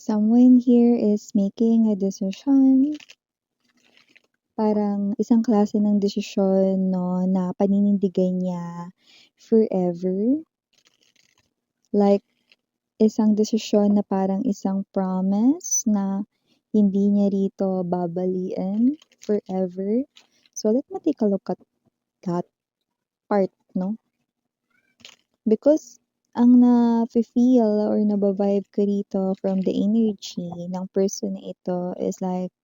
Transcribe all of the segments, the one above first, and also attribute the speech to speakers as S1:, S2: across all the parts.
S1: Someone here is making a decision, parang isang klase ng desisyon 'no, na paninindigan niya forever. Like, isang desisyon na parang isang promise na hindi niya rito babaliin forever. So, let me take a look at that part 'no. Because ang nafe-feel or naba-vibe ko rito from the energy ng person na ito is like,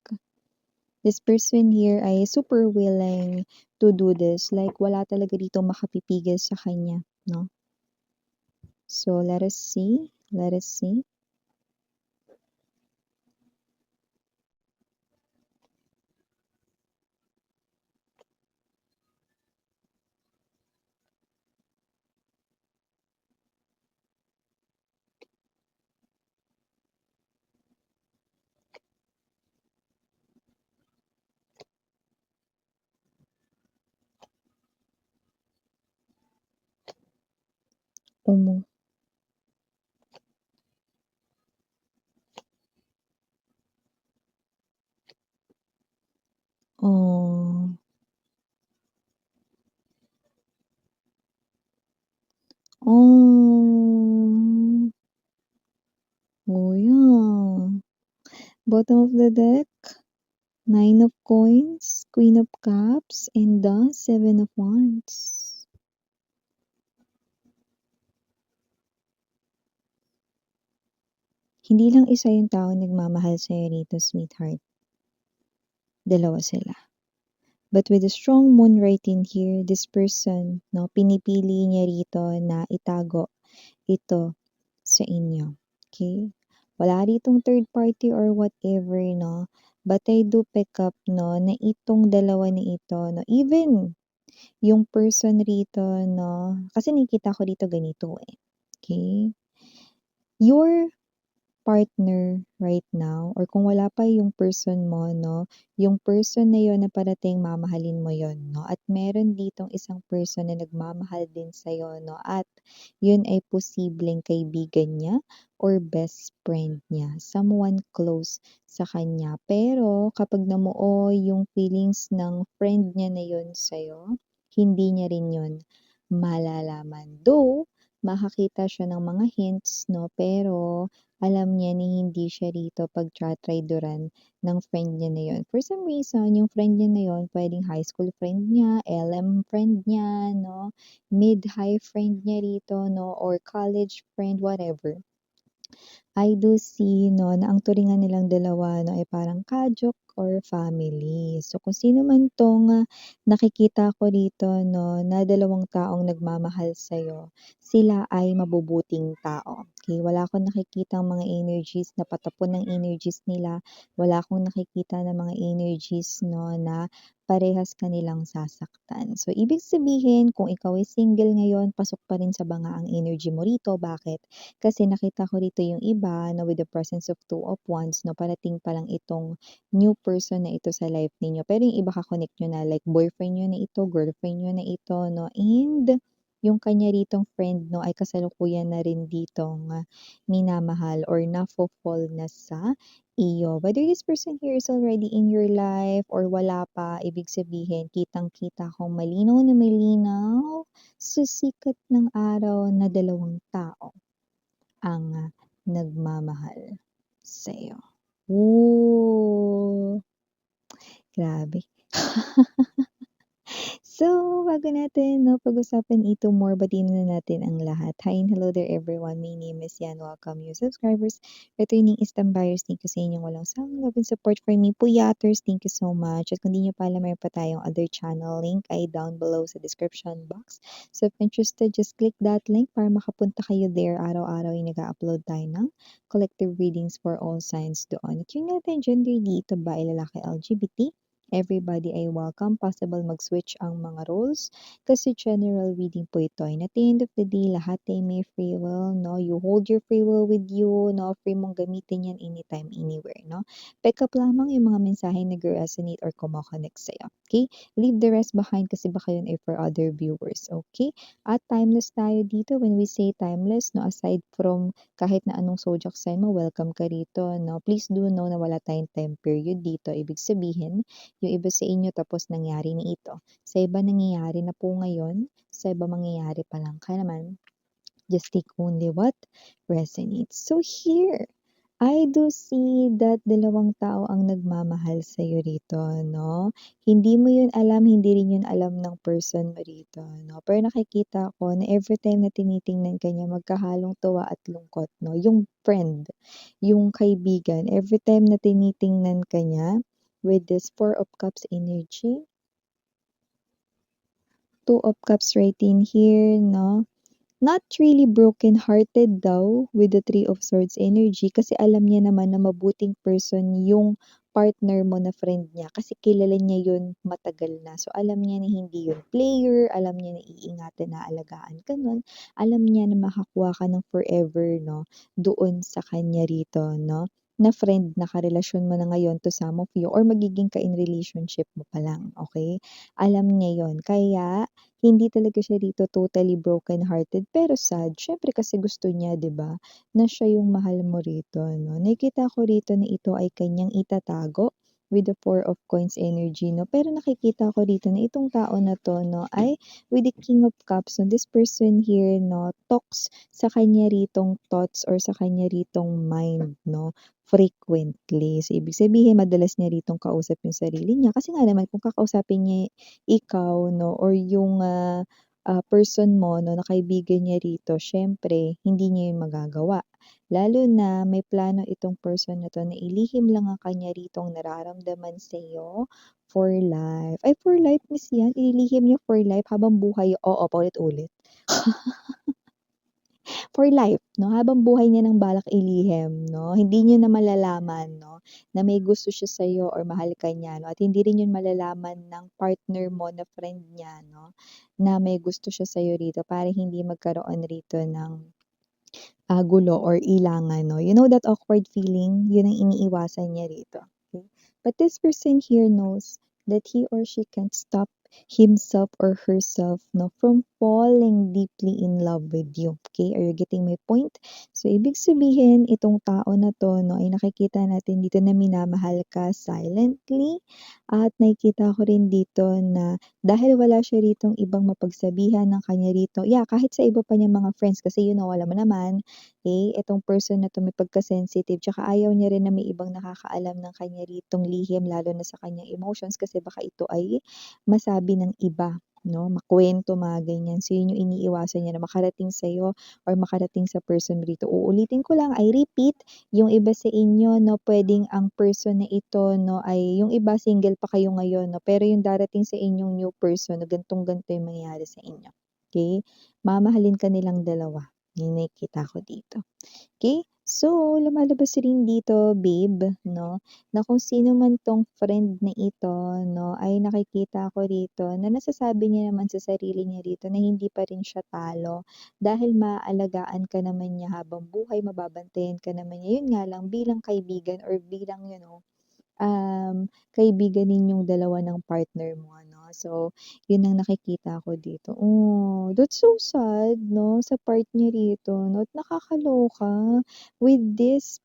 S1: this person here ay super willing to do this. Like, wala talaga dito makapipigil sa kanya, no? So, let us see. Let us see. Omo. Oh. Oh. Oh, yeah. Bottom of the deck, Nine of Coins, Queen of Cups, and the Seven of Wands. Hindi lang isa yung taong nagmamahal sa'yo rito, sweetheart. Dalawa sila. But with a strong moon right in here, this person, no, pinipili niya rito na itago ito sa inyo. Okay? Wala ritong third party or whatever, no? But I do pick up, no, na itong dalawa na ito, no, even yung person rito, no, kasi nakikita ko dito ganito eh. Okay? Your partner right now or kung wala pa yung person mo 'no, yung person na yun na parating mamahalin mo yun 'no, at meron ditong isang person na nagmamahal din sa'yo 'no, at yun ay posibleng kaibigan niya or best friend niya, someone close sa kanya. Pero kapag namuo yung feelings ng friend niya na yun sa'yo, hindi niya rin yun malalaman. Though makakita siya ng mga hints 'no, pero alam niya na hindi siya rito pagtra-traydoran ng friend niya na yun. For some reason, yung friend niya na yun puwedeng high school friend niya, LM friend niya 'no, mid-high friend niya rito 'no, or college friend, whatever. I do see 'no, na ang turingan nilang dalawa 'no, ay parang kajook or family. So, kung sino man 'tong, nakikita ko dito 'no, na dalawang taong nagmamahal sa'yo, sila ay mabubuting tao, okey? Wala akong nakikitang mga energies na patapon ng energies nila, wala akong nakikita na mga energies 'no, na parehas ka nilang sasaktan. So, ibig sabihin kung ikaw ay single ngayon, pasok pa rin sa banga ang energy mo rito, bakit? Kasi nakita ko rito yung iba na with the presence of Two of Wands 'no, parating pa lang itong new person na ito sa life ninyo. Pero yung iba ka-connect niyo na like boyfriend niyo na ito, girlfriend niyo na ito 'no, and yung kanya ritong friend 'no, ay kasalukuyan na rin ditong, minamahal or nafo-fall na sa iyo. Whether this person here is already in your life or wala pa, ibig sabihin kitang-kita kong malinaw na malinaw sa sikat ng araw na dalawang tao ang nagmamahal sa'yo. Oh, grabe. So, bago natin 'no, pag-usapan ito more, batiin muna natin ang lahat. Hi and hello there everyone, my name is Yan. Welcome new subscribers, returning Eastern buyers, thank you sa inyong walang sawang love and support for me. Puyaters, thank you so much. At kung di niyo pa alam, meron pa tayong other channel, link ay down below sa description box. So, if interested, just click that link para makapunta kayo there. Araw-araw ay nag-a-upload tayo ng collective readings for all signs doon. At yun natin, gender dito, babae, lalaki, LGBT. Everybody ay welcome. Possible mag-switch ang mga roles kasi general reading po ito. And at the end of the day, lahat ay may free will, no? You hold your free will with you, no? Free mong gamitin yan anytime, anywhere, no? Pick up lamang yung mga mensahe na nag-resonate or kumokonect sa'yo. okay? Leave the rest behind kasi baka yun ay for other viewers, okay? At timeless tayo dito. When we say timeless, no, aside from kahit na anong zodiac sign mo, welcome ka rito, no? Please do know na wala tayong time period dito. Ibig sabihin, yung iba sa inyo tapos nangyari na ito. Sa iba nangyayari na po ngayon, sa iba mangyayari pa lang. Kaya naman, just take only what resonates. So here, I do see that dalawang tao ang nagmamahal sa'yo rito, no? Hindi mo yun alam, hindi rin yun alam ng person mo rito, no? Pero nakikita ko na every time na tinitingnan ka niya, magkahalong tuwa at lungkot, no? Yung friend, yung kaibigan, every time na tinitingnan ka niya, with this Four of Cups energy, Two of Cups right in here, no? Not really broken-hearted daw with the Three of Swords energy kasi alam niya naman na mabuting person yung partner mo na friend niya kasi kilala niya yun matagal na. So, alam niya na hindi yun player, alam niya na iingatan na alagaan ka nun, alam niya na makakuha ka ng forever, no, doon sa kanya rito, no, na friend na karelasyon mo na ngayon to some of you or magiging ka in relationship mo pa lang, okay? Alam niya yon. Kaya, hindi talaga siya dito totally broken-hearted pero sad. Siyempre kasi gusto niya, 'di ba, na siya yung mahal mo rito, 'no. Nakikita ko rito na ito ay kanyang itatago with the Four of Coins energy, 'no. Pero nakikita ko rito na itong tao na 'to, 'no, ay with the King of Cups, no, this person here, 'no, talks sa kanya ritong thoughts or sa kanya ritong mind, 'no, frequently. So, ibig sabihin madalas niya ritong kausap yung sarili niya kasi nga naman kung kakausapin niya ikaw 'no or yung, person mo 'no na kaibigan niya rito siyempre hindi niya yun magagawa. Lalo na may plano itong person na 'to na ilihim lang ang kanya ritong nararamdaman sa'yo for life. Ay, for life miss yan? Ililihim niya for life habang buhay? Oo, paulit-ulit. For life 'no, habang buhay niya ng balak ilihim 'no, hindi niyo na malalaman 'no, na may gusto siya sa'yo or mahal ka niya 'no, at hindi rin 'yun malalaman ng partner mo na friend niya 'no, na may gusto siya sa'yo rito para hindi magkaroon rito ng gulo or ilangan 'no. You know that awkward feeling, yun ang iniiwasan niya rito, okay? But this person here knows that he or she can't stop himself or herself 'no, from falling deeply in love with you, okay? Are you getting my point? So, ibig sabihin itong tao na 'to 'no, ay nakikita natin dito na minamahal ka silently at nakikita ko rin dito na dahil wala siya ritong ibang mapagsabihan ng kanya rito kahit sa iba pa niyang mga friends kasi you know, alam mo naman itong person na 'to may pagka-sensitive tsaka ayaw niya rin na may ibang nakakaalam ng kanya ritong lihim lalo na sa kanyang emotions kasi baka ito ay masabi ng iba 'no, makuwento mga ganyan. So yun yung iniiwasan niya na makarating sa'yo or makarating sa person mo rito. Uulitin ko lang, I repeat, yung iba sa inyo 'no, puwedeng ang person na ito 'no, ay yung iba single pa kayo ngayon 'no, pero yung darating sa inyong new person na ganitong-ganito yung mangyayari sa inyo, okey? Mamahalin ka nilang dalawa. Yung nakikita ko dito. Okay? So, lumalabas rin dito, babe, no, na kung sino man 'tong friend na ito, no, ay nakikita ko rito na nasasabi niya naman sa sarili niya rito na hindi pa rin siya talo dahil maaalagaan ka naman niya habang buhay, mababantayan ka naman niya. Yun nga lang, bilang kaibigan or bilang, kaibigan ninyong dalawa ng partner mo ano. So, yun ang nakikita ko dito. Oh, that's so sad 'no, sa part niya rito 'no, at nakakaloka with this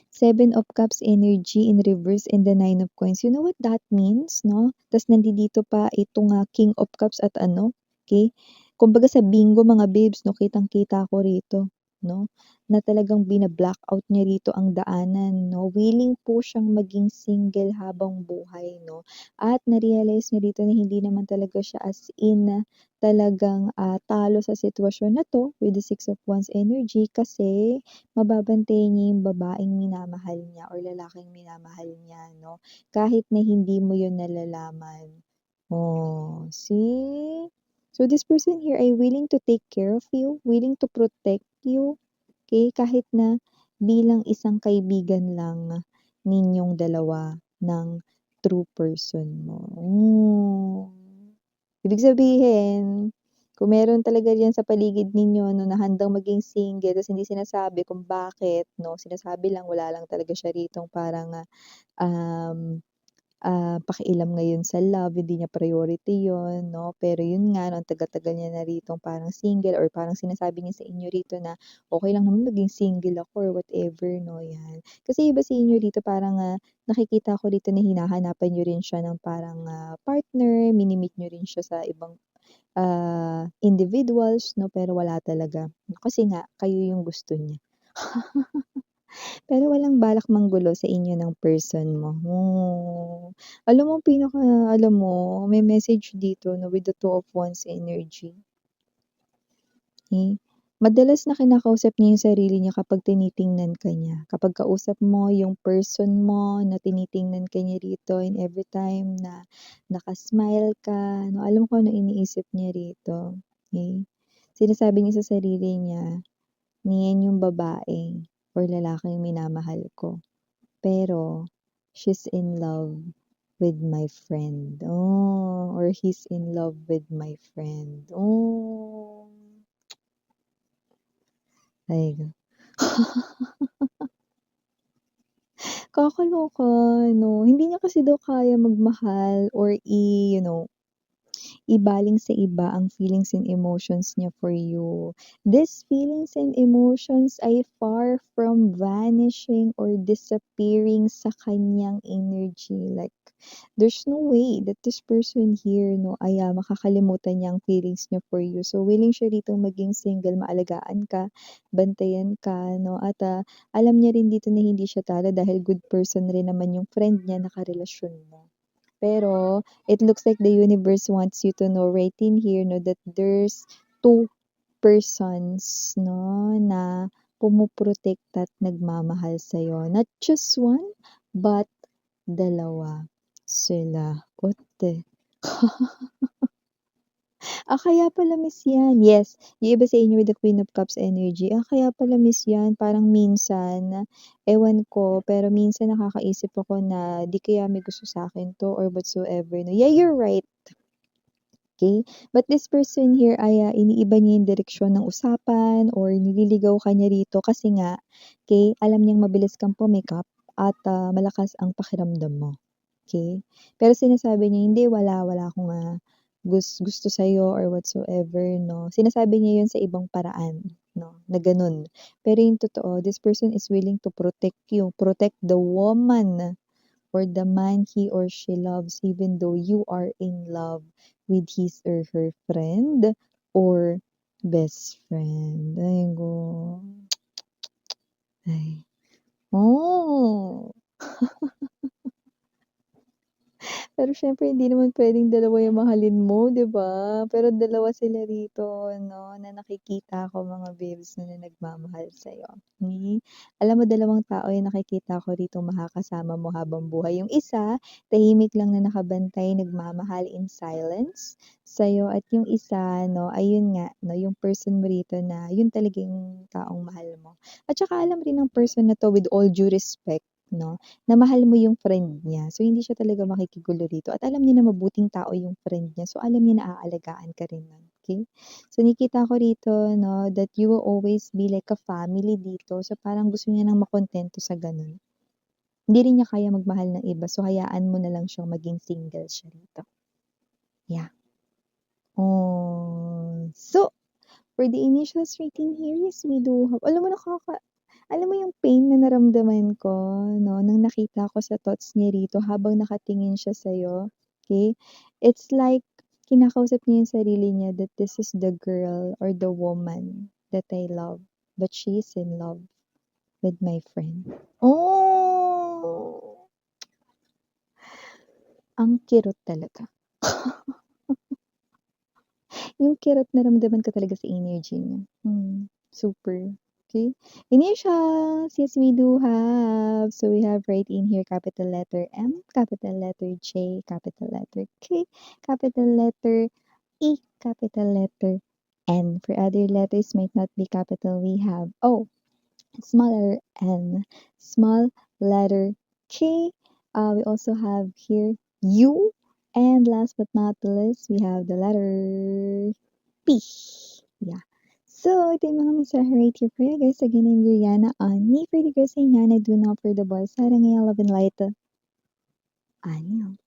S1: Seven of Cups energy in reverse and the Nine of Coins. You know what that means 'no? Tas nandito pa itong, King of Cups at ano, okey? Kumbaga sa bingo mga babes 'no, kitang-kita ko rito 'no, na talagang bina-blackout niya rito ang daanan 'no. Willing po siyang maging single habang buhay 'no, at na-realize niya dito na hindi naman talaga siya as in talagang, talo sa sitwasyon na 'to with the Six of Wands energy kasi mababantayan niya yung babaeng minamahal niya or lalaking minamahal niya 'no, kahit na hindi mo yun nalalaman. Oh, see? So this person here ay willing to take care of you, willing to protect you, okay? Kahit na bilang isang kaibigan lang ninyong dalawa ng true person mo. Ibig sabihin, kung meron talaga diyan sa paligid ninyo 'no, na handang maging single ta's hindi sinasabi kung bakit 'no, sinasabi lang wala lang talaga siya ritong parang, um pakialam ngayon sa love, hindi niya priority yun, 'no? Pero yun nga 'no, ang tagal-tagal niya na ritong parang single or parang sinasabi niya sa inyo rito na, "Okey lang naman maging single ako," or whatever 'no, 'yan. Kasi iba sa inyo rito parang, nakikita ko rito na hinahanapan niyo rin siya ng parang, partner, mini-meet niyo rin siya sa ibang, individuals 'no, pero wala talaga. Kasi nga kayo yung gusto niya. Pero walang balak manggulo sa inyo ng person mo. Alam mo alam mo may message dito 'no with the Two of Wands energy, madalas na kinakausap niya yung sarili niya kapag tinitingnan ka niya. Kapag kausap mo yung person mo na tinitingnan ka niya rito and every time na naka-smile ka 'no, alam ko ano iniisip niya rito, okey. Sinasabi niya sa sarili niya, na yan yung babae or lalaking minamahal ko. Pero she's in love with my friend. Oh, or he's in love with my friend. Oh. Ay, kakaloka 'no. Hindi niya kasi daw kaya magmahal or ibaling sa iba ang feelings and emotions niya for you. These feelings and emotions ay far from vanishing or disappearing sa kanyang energy. Like, there's no way that this person here, no, ay makakalimutan niya ang feelings niya for you. So, willing siya rito maging single, maalagaan ka, bantayan ka, no, at alam niya rin dito na hindi siya talo dahil good person rin naman yung friend niya na karelasyon mo. Pero it looks like the universe wants you to know right in here, no, that there's two persons, no, na pumuprotekta at nagmamahal sa'yo. Not just one, but dalawa sila. Ote. Kaya pala miss yan. Yes, yung iba sa inyo with the Queen of Cups energy, kaya pala miss yan. Parang minsan, ewan ko, pero minsan nakakaisip ako na di kaya may gusto sa akin 'to or whatsoever 'no. Yeah, you're right, okay. But this person here ay, iniiba niya yung direksyon ng usapan or nililigaw ka niya rito kasi nga, okay, alam niyang mabilis kang pumikap at, malakas ang pakiramdam mo. Okay. Pero sinasabi niya, "Hindi, wala akong, gusto sa'yo or whatsoever," 'no. Sinasabi niya 'yun sa ibang paraan, 'no, na gano'n. Pero yung totoo, this person is willing to protect you, protect the woman or the man he or she loves even though you are in love with his or her friend or best friend. Ay go ay. Oh. Pero siyempre hindi naman puwedeng dalawa yung mahalin mo, 'di ba? Pero dalawa sila rito 'no, na nakikita ko mga babes na nagmamahal sa'yo, Alam mo dalawang tao yung nakikita ko ritong makakasama mo habang buhay. Yung isa, tahimik lang na nakabantay, nagmamahal in silence sa'yo at yung isa 'no, ayun nga 'no, yung person mo rito na yun talaga yung taong mahal mo. At saka alam rin ng person na 'to with all due respect 'no, na mahal mo yung friend niya. So, hindi siya talaga makikigulo rito at alam niya na mabuting tao yung friend niya. So, alam niya na aalagaan ka rin nun, okey? So, nakikita ko rito 'no, that you will always be like a family dito. So, parang gusto niya ng makuntento sa gano'n. Hindi rin niya kaya magmahal ng iba. So, hayaan mo na lang siyang maging single siya rito. Yeah. Oh, so for the initials reading here, yes, we do have alam mo yung pain na naramdaman ko 'no, nung nakita ko sa thoughts niya rito habang nakatingin siya sa'yo, okey? It's like kinakausap niya yung sarili niya that this is the girl or the woman that I love, but she is in love with my friend. Oh! Ang kirot talaga. Yung kirot naramdaman ko talaga sa energy niya. Super. Okay. Initials, yes, we do have. So we have right in here capital letter M, capital letter J, capital letter K, capital letter E, capital letter N. For other letters might not be capital, we have small letter N, small letter K. We also have here U, and last but not the least, we have the letter P. Yeah. So, ito yung mga mensahe right here for you guys. Again, I'm Juliana on Me for the Girls saying Hannah, do not for the boys. Sarang ngayon, love and light. Annyeong.